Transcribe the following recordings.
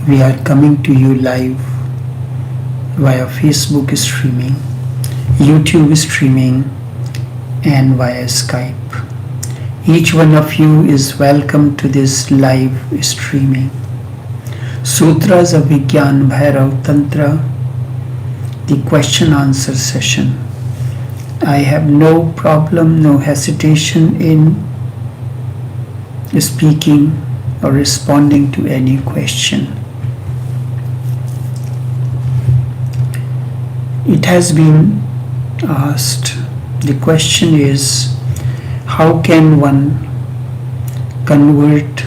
We are coming to you live via Facebook streaming, YouTube streaming, and via Skype. Each one of you is welcome to this live streaming. Sutras of Vigyan Bhairav Tantra, the question answer session. I have no problem, no hesitation in speaking or responding to any question. It has been asked, the question is, how can one convert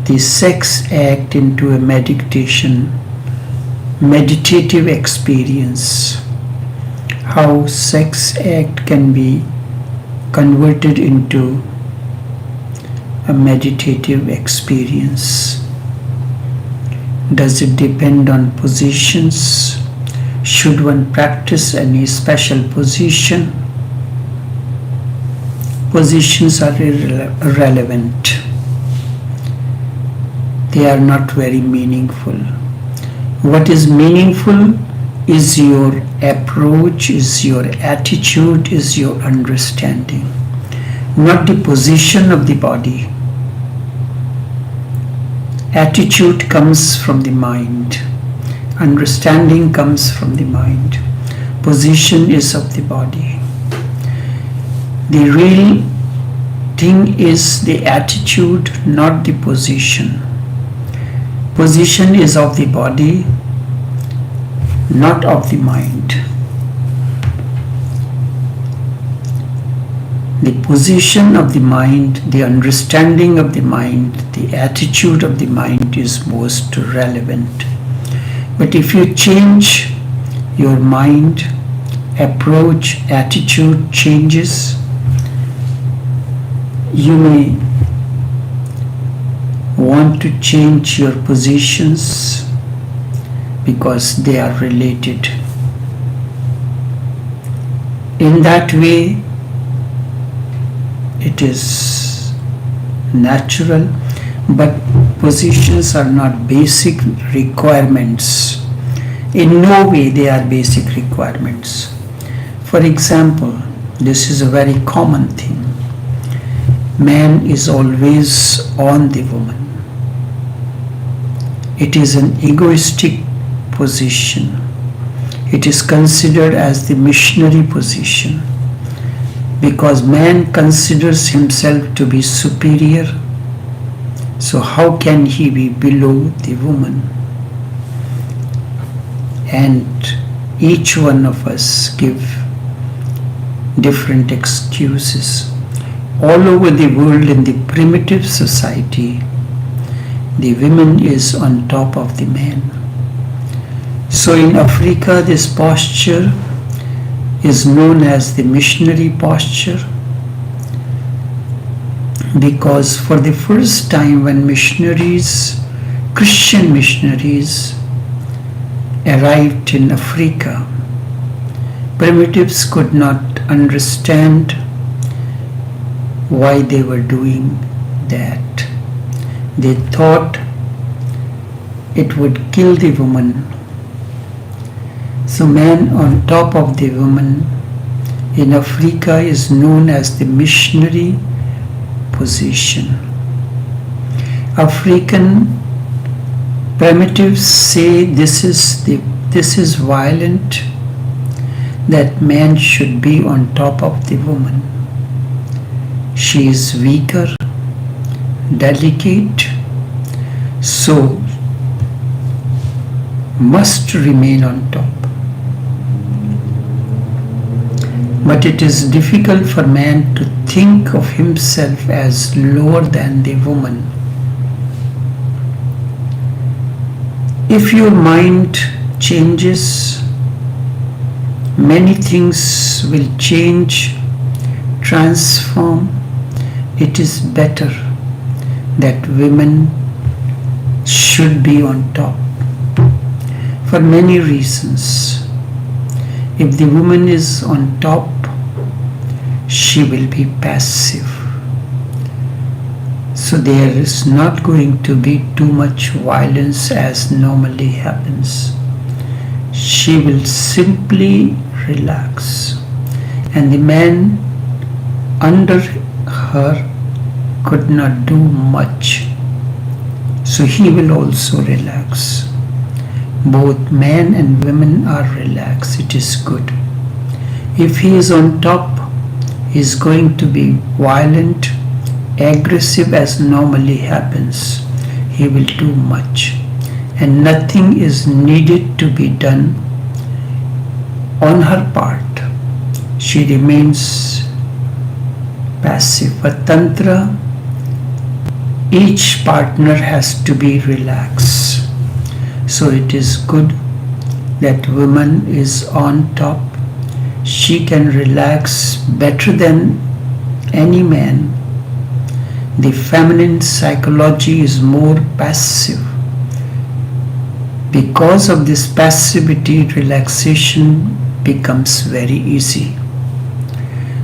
the sex act into a meditative experience? How sex act can be converted into a meditative experience? Does it depend on positions? Should one practice any special position? Positions are irrelevant. They are not very meaningful. What is meaningful is your approach, is your attitude, is your understanding, not the position of the body. Attitude comes from the mind. Understanding comes from the mind. Position is of the body. The real thing is the attitude, not the position. Position is of the body, not of the mind. The position of the mind, the understanding of the mind, the attitude of the mind is most relevant. But if you change your mind, approach, attitude changes, you may want to change your positions because they are related. In that way, it is natural, but positions are not basic requirements. In no way they are basic requirements. For example, this is a very common thing. Man is always on the woman. It is an egoistic position. It is considered as the missionary position, because man considers himself to be superior. So how can he be below the woman? And each one of us give different excuses. All over the world, in the primitive society, the woman is on top of the man. So in Africa, this posture is known as the missionary posture, because for the first time when Christian missionaries arrived in Africa, primitives could not understand why they were doing that. They thought it would kill the woman. So man on top of the woman in Africa is known as the missionary position. African primitives say this is violent, that man should be on top of the woman. She is weaker, delicate, so must remain on top. But it is difficult for man to think of himself as lower than the woman. If your mind changes, many things will change, transform. It is better that women should be on top for many reasons. If the woman is on top, she will be passive. So there is not going to be too much violence as normally happens. She will simply relax, and the man under her could not do much, so he will also relax. Both men and women are relaxed. It is good. If he is on top, he is going to be violent, aggressive as normally happens. He will do much, and nothing is needed to be done on her part. She remains passive. For Tantra, each partner has to be relaxed. So it is good that woman is on top. She can relax better than any man. The feminine psychology is more passive. Because of this passivity, relaxation becomes very easy.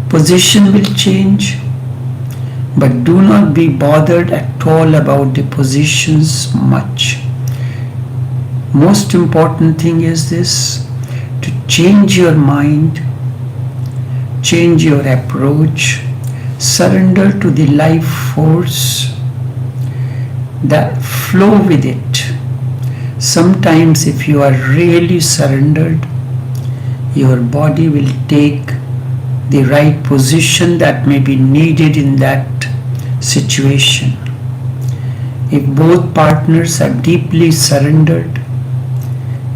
Position will change, but do not be bothered at all about the positions much. Most important thing is this: to change your mind, change your approach, surrender to the life force, that flow with it. Sometimes if you are really surrendered, your body will take the right position that may be needed in that situation. If both partners are deeply surrendered,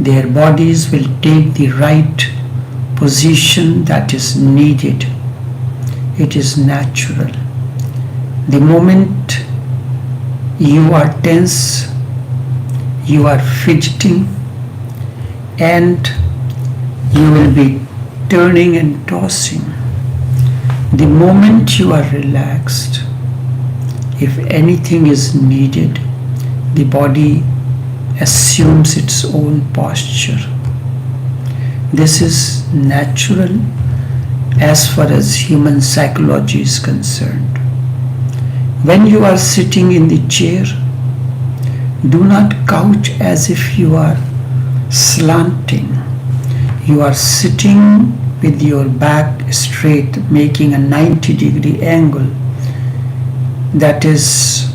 their bodies will take the right position that is needed. It is natural. The moment you are tense, you are fidgeting, and you will be turning and tossing. The moment you are relaxed, if anything is needed, the body assumes its own posture. This is natural as far as human psychology is concerned. When you are sitting in the chair, do not couch as if you are slanting. You are sitting with your back straight, making a 90-degree angle. That is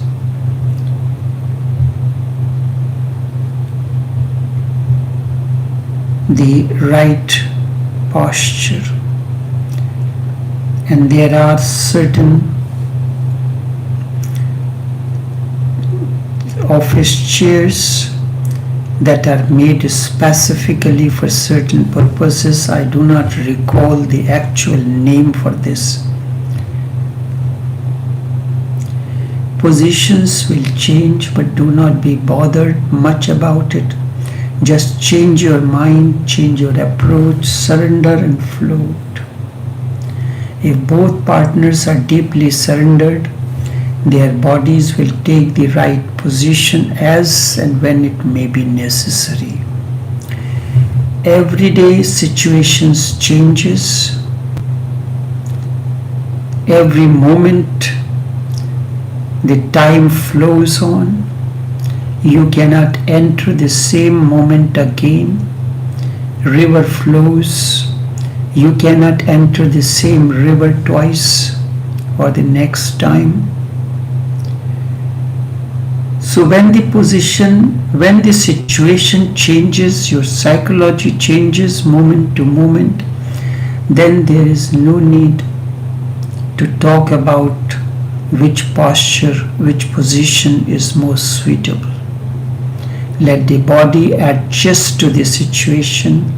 the right posture. And there are certain office chairs that are made specifically for certain purposes. I do not recall the actual name for this. Positions will change, but do not be bothered much about it. Just change your mind, change your approach, surrender and float. If both partners are deeply surrendered, their bodies will take the right position as and when it may be necessary. Everyday situations changes. Every moment the time flows on. You cannot enter the same moment again. River flows. You cannot enter the same river twice or the next time. So when the situation changes, your psychology changes moment to moment, then there is no need to talk about which posture, which position is most suitable. Let the body adjust to the situation.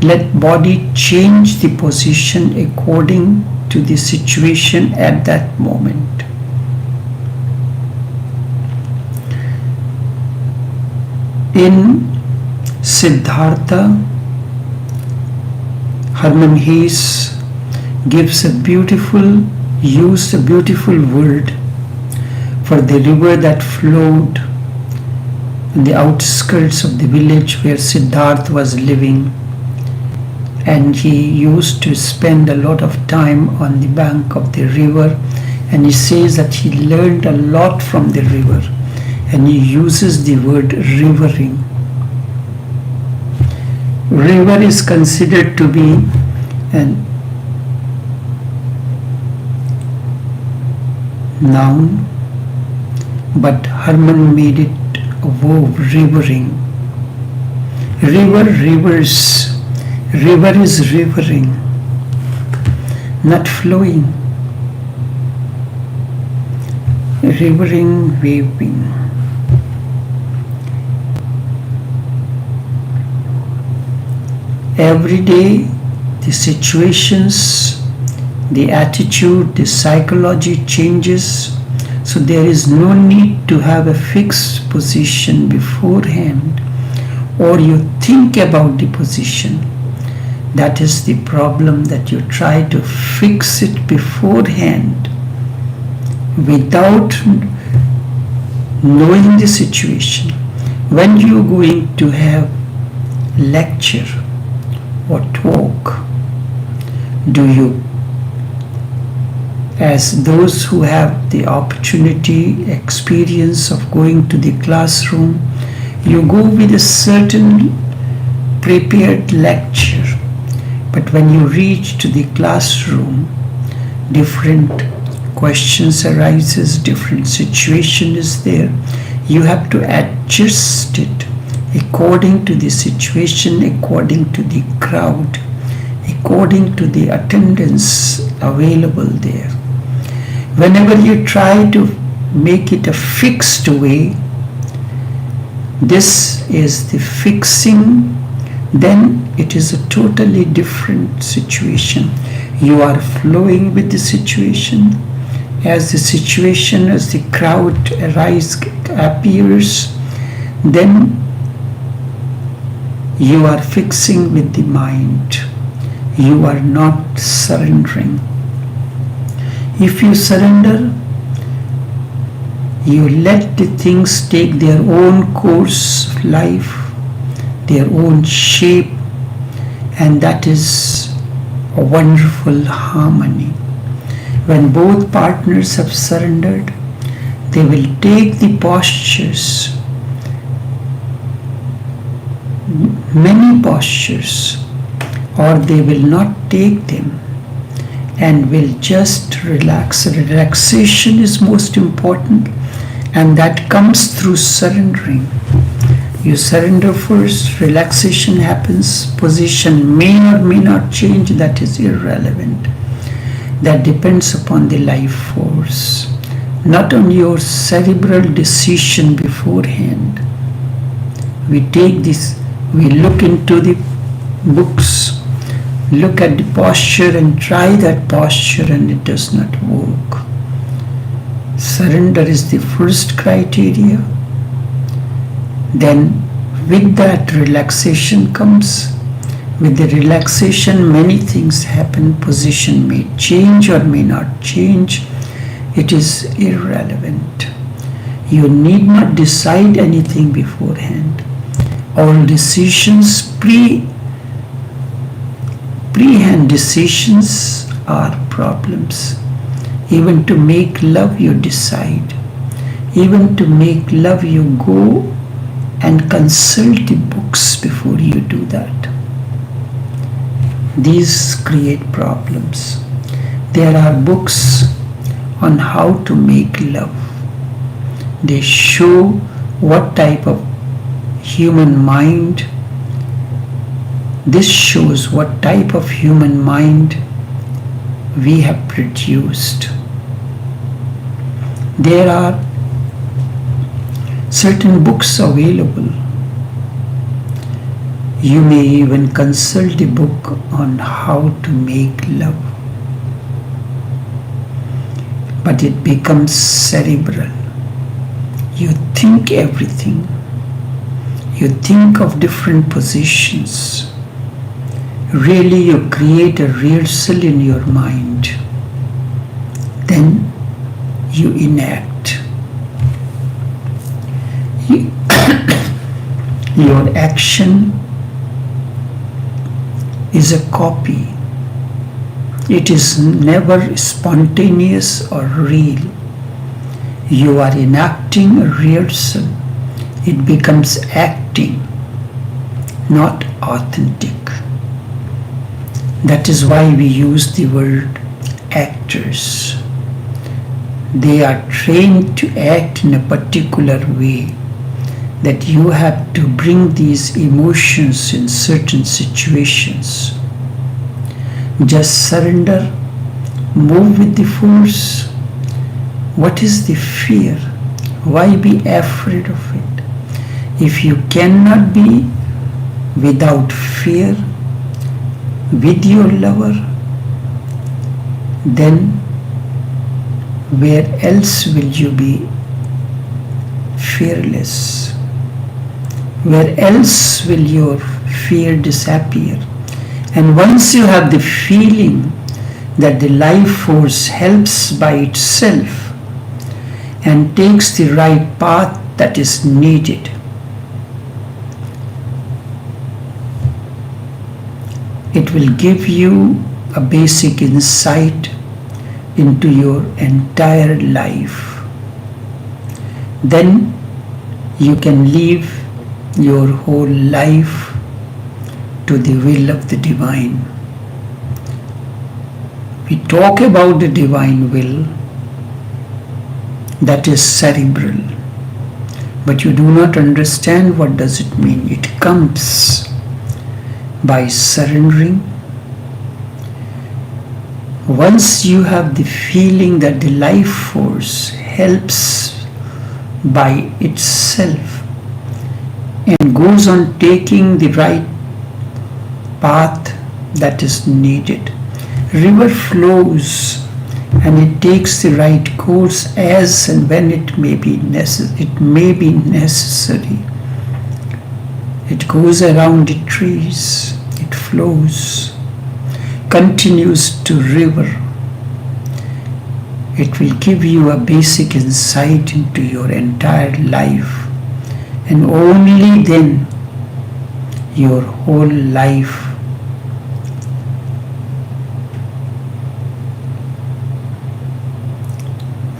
Let body change the position according to the situation at that moment. In Siddhartha, Hermann Hesse used a beautiful word for the river that flowed in the outskirts of the village where Siddhartha was living, and he used to spend a lot of time on the bank of the river, And he says that he learned a lot from the river, and he uses the word rivering. River is considered to be an noun, but Herman made it a verb, rivering. River rivers. River is rivering, not flowing. Rivering, waving. Every day, the situations, the attitude, the psychology changes. So there is no need to have a fixed position beforehand, or you think about the position. That is the problem, that you try to fix it beforehand without knowing the situation. When you are going to have lecture or talk, do you, as those who have the opportunity, experience of going to the classroom, you go with a certain prepared lecture. But when you reach to the classroom, different questions arises, different situation is there. You have to adjust it according to the situation, according to the crowd, according to the attendance available there. Whenever you try to make it a fixed way, this is the fixing, then it is a totally different situation. You are flowing with the situation. As the situation, as the crowd appears, then you are fixing with the mind. You are not surrendering. If you surrender, you let the things take their own course of life, their own shape, and that is a wonderful harmony. When both partners have surrendered, they will take the postures, many postures, or they will not take them and will just relax. Relaxation is most important, and that comes through surrendering. You surrender first, relaxation happens, position may or may not change, that is irrelevant. That depends upon the life force, not on your cerebral decision beforehand. We take this, we look into the books, look at the posture and try that posture, and it does not work. Surrender is the first criteria. Then with that, relaxation comes. With the relaxation, many things happen. Position may change or may not change. It is irrelevant. You need not decide anything beforehand. All decisions, pre-hand decisions are problems. Even to make love, you decide. Even to make love, you go and consult the books before you do that. These create problems. There are books on how to make love. They show what type of human mind. This shows what type of human mind we have produced. There are certain books available. You may even consult the book on how to make love. But it becomes cerebral. You think everything. You think of different positions. Really, you create a rehearsal in your mind. Then you enact. Your action is a copy. It is never spontaneous or real. You are enacting a rehearsal. It becomes acting, not authentic. That is why we use the word actors. They are trained to act in a particular way, that you have to bring these emotions in certain situations. Just surrender, move with the force. What is the fear? Why be afraid of it? If you cannot be without fear with your lover, then where else will you be fearless? Where else will your fear disappear? And once you have the feeling that the life force helps by itself and takes the right path that is needed, it will give you a basic insight into your entire life. Then you can live your whole life to the will of the divine. We talk about the divine will, that is cerebral, but you do not understand what does it mean. It comes by surrendering. Once you have the feeling that the life force helps by itself and goes on taking the right path that is needed, river flows and it takes the right course as and when it may be necessary. It goes around the trees, it flows, continues to river. It will give you a basic insight into your entire life, and only then your whole life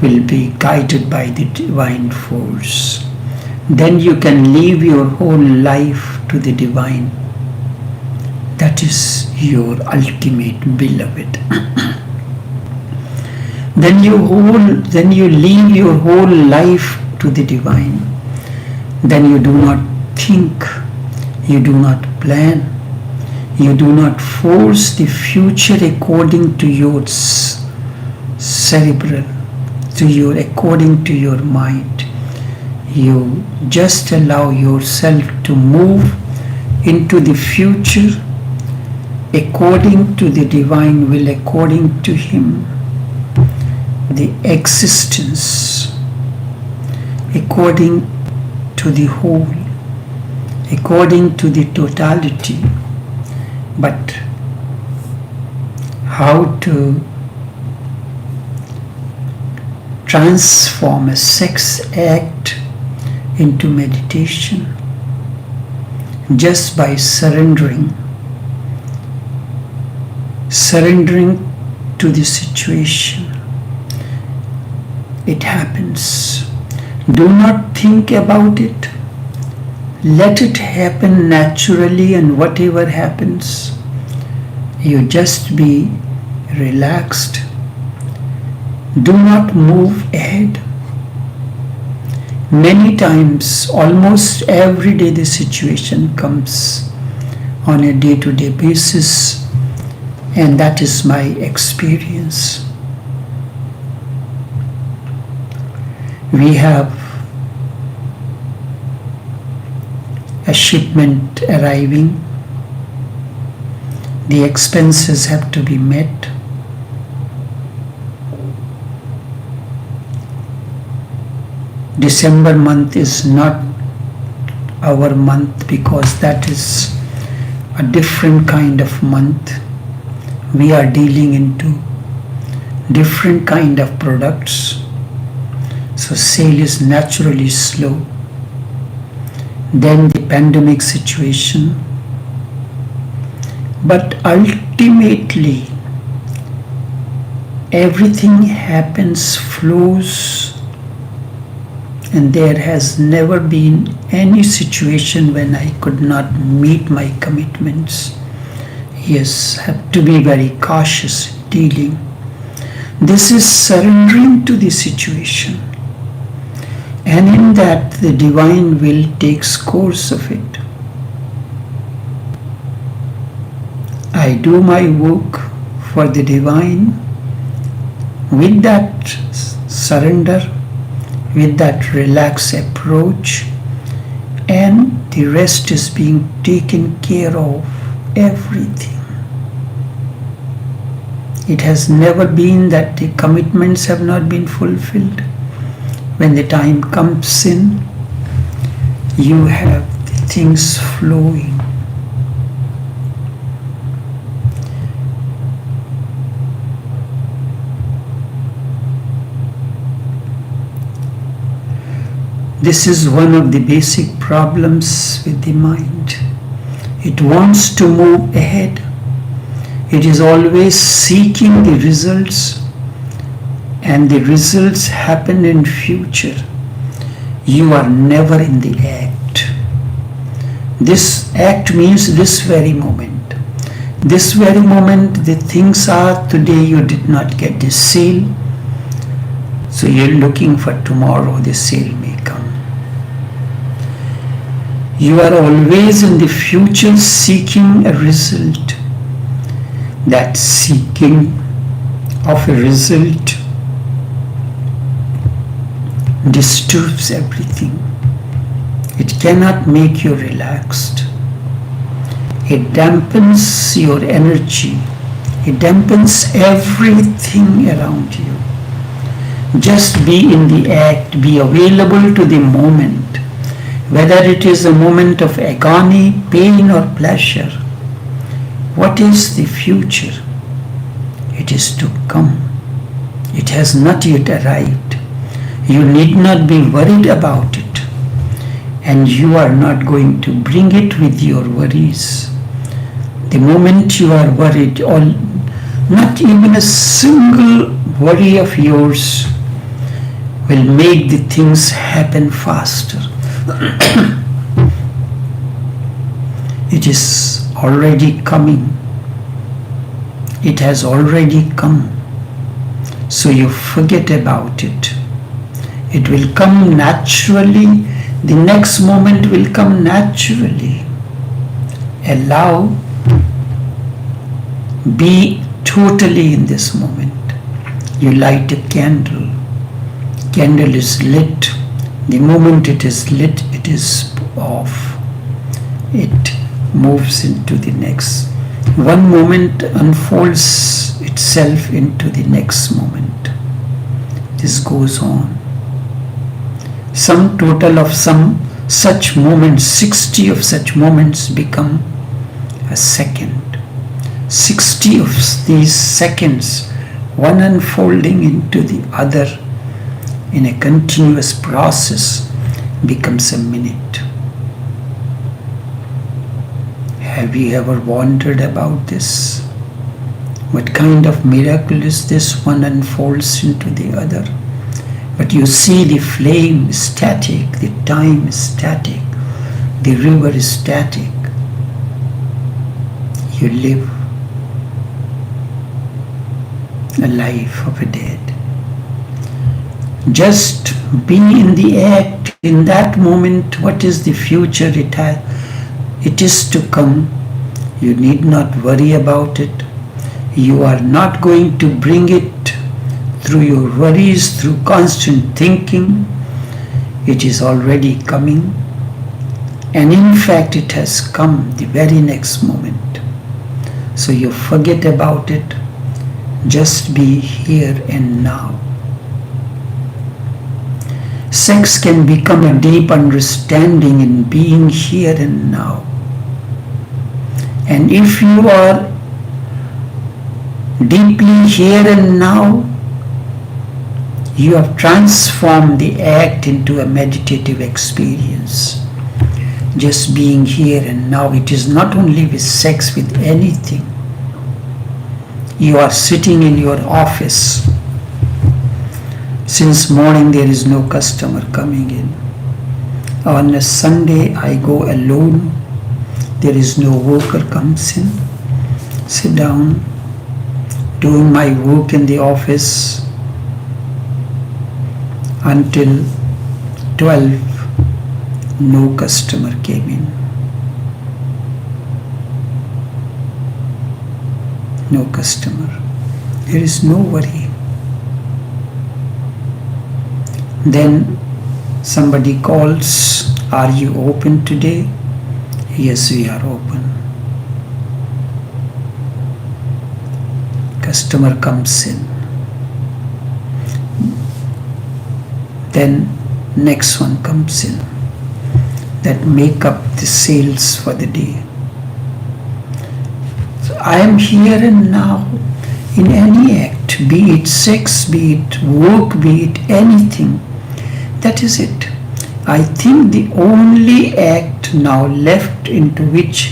will be guided by the divine force. Then you can live your whole life to the divine. That is your ultimate beloved. Then you live your whole life to the divine. Then you do not think, you do not plan, you do not force the future according to your cerebral, according to your mind. You just allow yourself to move into the future according to the divine will, according to Him, the existence, according to the whole, according to the totality. But how to transform a sex act into meditation? Just by surrendering to the situation. It happens. Do not think about it. Let it happen naturally, and whatever happens, you just be relaxed. Do not move ahead. Many times, almost every day, the situation comes on a day-to-day basis, and that is my experience. We have a shipment arriving. The expenses have to be met. December month is not our month because that is a different kind of month. We are dealing into different kind of products. So sale is naturally slow. Then the pandemic situation. But ultimately, everything happens, flows, and there has never been any situation when I could not meet my commitments. Yes, have to be very cautious dealing. This is surrendering to the situation, and in that the divine will takes course of it. I do my work for the divine with that surrender, with that relaxed approach, and the rest is being taken care of, everything. It has never been that the commitments have not been fulfilled. When the time comes in, you have the things flowing. This is one of the basic problems with the mind. It wants to move ahead. It is always seeking the results, and the results happen in future. You are never in the act. This act means this very moment. This very moment the things are, today you did not get the sale, so you're looking for tomorrow the sale may come. You are always in the future seeking a result. That seeking of a result disturbs everything. It cannot make you relaxed. It dampens your energy. It dampens everything around you. Just be in the act, be available to the moment, whether it is a moment of agony, pain, or pleasure. What is the future? It is to come. It has not yet arrived. You need not be worried about it, and you are not going to bring it with your worries. The moment you are worried, or not even a single worry of yours will make the things happen faster. It is already coming. It has already come. So you forget about it. It will come naturally. The next moment will come naturally. Allow, be totally in this moment. You light a candle. Candle is lit. The moment it is lit, it is off. It moves into the next. One moment unfolds itself into the next moment. This goes on. Some total of some such moments, 60 of such moments become a second. 60 of these seconds, one unfolding into the other in a continuous process, becomes a minute. Have you ever wondered about this? What kind of miracle is this? One unfolds into the other. But you see the flame is static, the time is static, the river is static. You live a life of a dead. Just be in the act. In that moment, what is the future? It is to come. You need not worry about it. You are not going to bring it through your worries, through constant thinking. It is already coming. And in fact, it has come the very next moment. So you forget about it. Just be here and now. Sex can become a deep understanding in being here and now. And if you are deeply here and now, you have transformed the act into a meditative experience. Just being here and now. It is not only with sex, with anything. You are sitting in your office. Since morning there is no customer coming in. On a Sunday I go alone. There is no worker comes in. Sit down, doing my work in the office until 12. No customer came in. No customer. There is no worry. Then somebody calls, "Are you open today?" "Yes, we are open." Customer comes in. Then next one comes in. That make up the sales for the day. So I am here and now in any act, be it sex, be it work, be it anything. That is it. I think the only act now left into which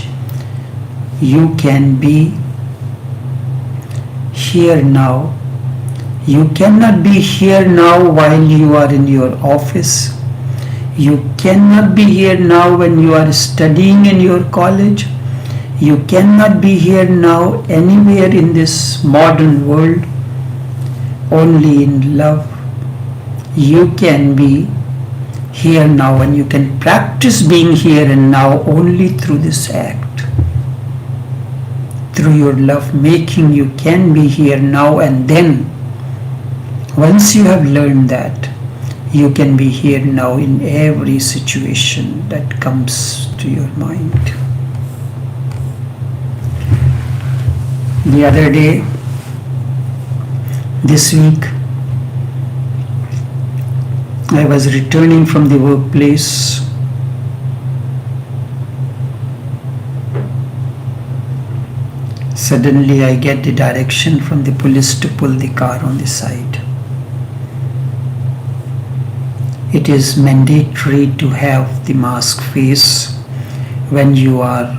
you can be here now. You cannot be here now while you are in your office. You cannot be here now when you are studying in your college. You cannot be here now anywhere in this modern world. Only in love. You can be here now, and you can practice being here and now only through this act. Through your love making, you can be here now, and then once you have learned that, you can be here now in every situation that comes to your mind. The other day, this week, I was returning from the workplace. Suddenly I get the direction from the police to pull the car on the side. It is mandatory to have the mask face when you are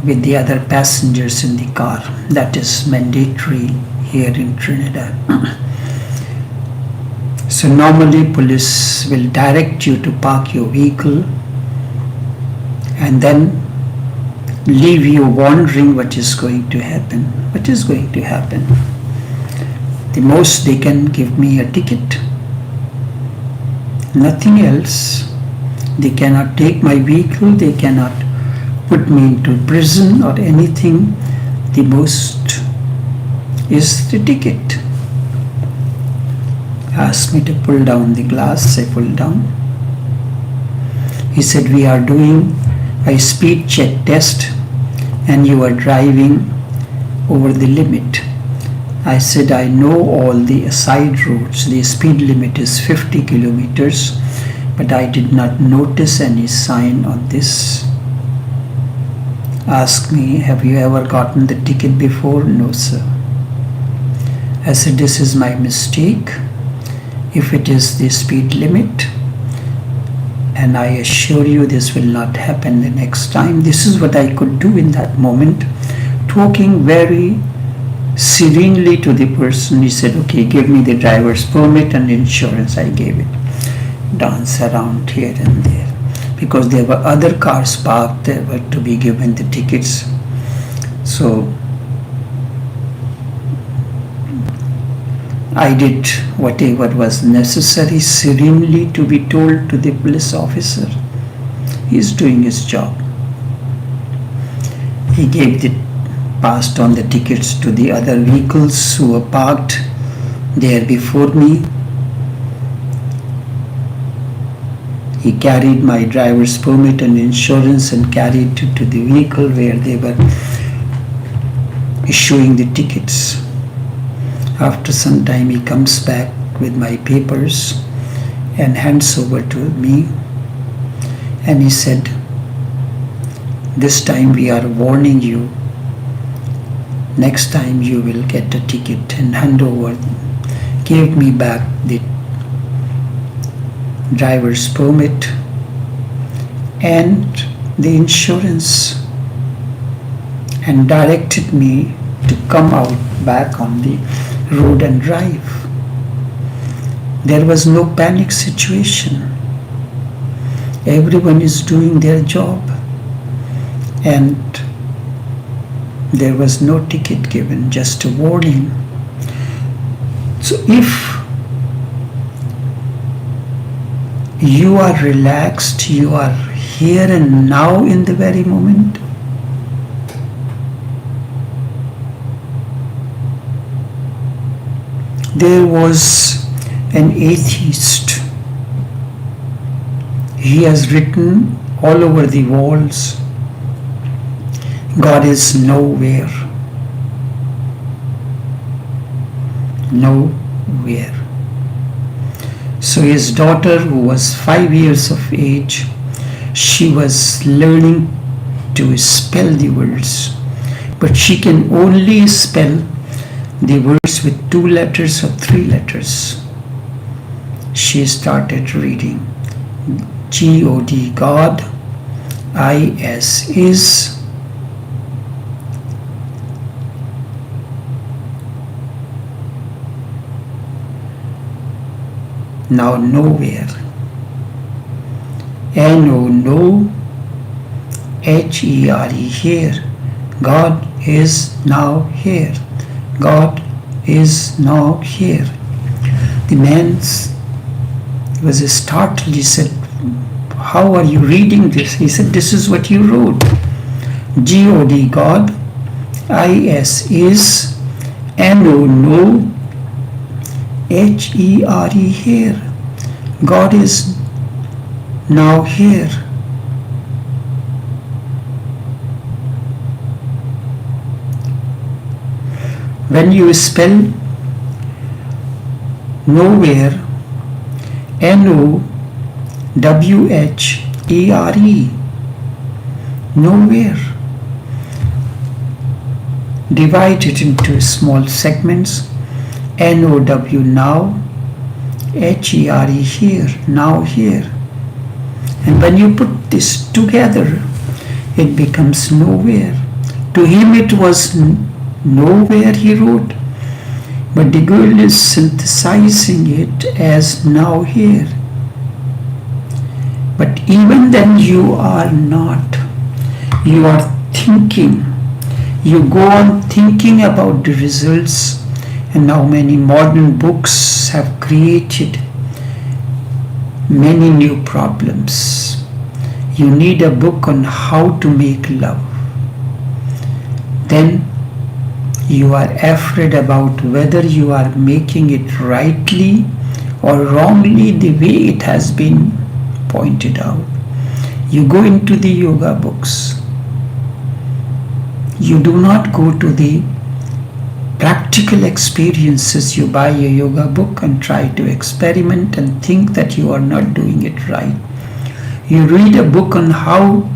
with the other passengers in the car. That is mandatory here in Trinidad. So normally police will direct you to park your vehicle and then leave you wondering what is going to happen. What is going to happen? The most they can give me a ticket. Nothing else. They cannot take my vehicle. They cannot put me into prison or anything. The most is the ticket. Asked me to pull down the glass. I pulled down. He said, "We are doing a speed check test and you are driving over the limit." I said, "I know all the side roads. The speed limit is 50 kilometers, but I did not notice any sign on this." Asked me, "Have you ever gotten the ticket before?" "No, sir." I said, "This is my mistake. If it is the speed limit, and I assure you this will not happen the next time." This is what I could do in that moment, talking very serenely to the person. He said, "Okay, give me the driver's permit and insurance." I gave it. Dance around here and there because there were other cars parked there were to be given the tickets. So I did whatever was necessary serenely to be told to the police officer. He is doing his job. He passed on the tickets to the other vehicles who were parked there before me. He carried my driver's permit and insurance and carried it to the vehicle where they were issuing the tickets. After some time he comes back with my papers and hands over to me, and he said, "This time we are warning you. Next time you will get a ticket," and hand over, gave me back the driver's permit and the insurance and directed me to come out back on the road and drive. There was no panic situation. Everyone is doing their job, and there was no ticket given, just a warning. So if you are relaxed, you are here and now in the very moment, there was an atheist. He has written all over the walls, God is nowhere. Nowhere. So his daughter, who was 5 years of age, she was learning to spell the words, but she can only spell the words with 2 letters or 3 letters. She started reading God, God, is, now nowhere, no, here, here, God is now here, God is now here. The man was startled. He said, how are you reading this? He said, this is what you wrote. God, God, is, no, here, here. God is now here. When you spell nowhere, nowhere, nowhere, divide it into small segments. Now, now, here, here, now here. And when you put this together, it becomes nowhere. To him it was nowhere, he wrote, but the girl is synthesizing it as now here. But even then you are not. You are thinking. You go on thinking about the results. And now many modern books have created many new problems. You need a book on how to make love. Then you are afraid about whether you are making it rightly or wrongly the way it has been pointed out. You go into the yoga books. You do not go to the practical experiences. You buy a yoga book and try to experiment and think that you are not doing it right. You read a book on how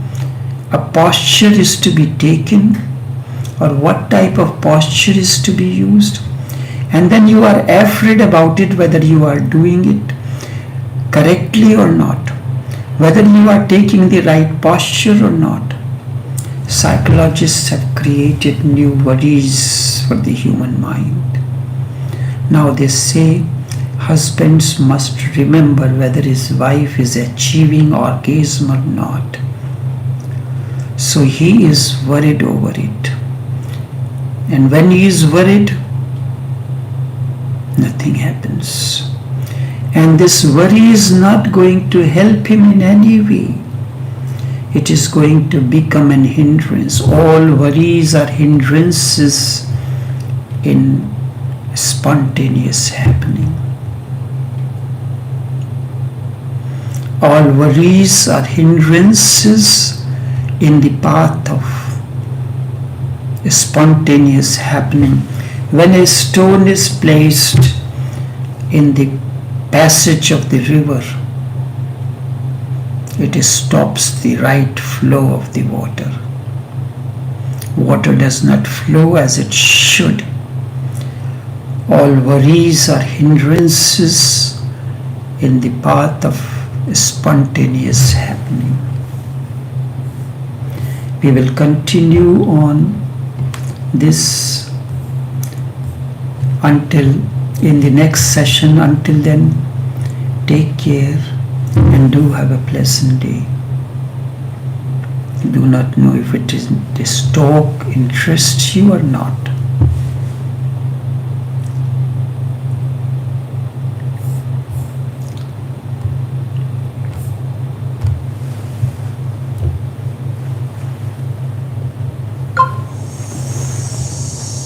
a posture is to be taken or what type of posture is to be used, and then you are afraid about it, whether you are doing it correctly or not, whether you are taking the right posture or not. Psychologists have created new worries for the human mind. Now they say husbands must remember whether his wife is achieving orgasm or not. So he is worried over it. And when he is worried, nothing happens. And this worry is not going to help him in any way. It is going to become an hindrance. All worries are hindrances in spontaneous happening. All worries are hindrances in the path of spontaneous happening. When a stone is placed in the passage of the river, it stops the right flow of the water. Water does not flow as it should. All worries are hindrances in the path of spontaneous happening. We will continue on this until in the next session. Until then, take care and do have a pleasant day. Do not know if this talk interests you or not.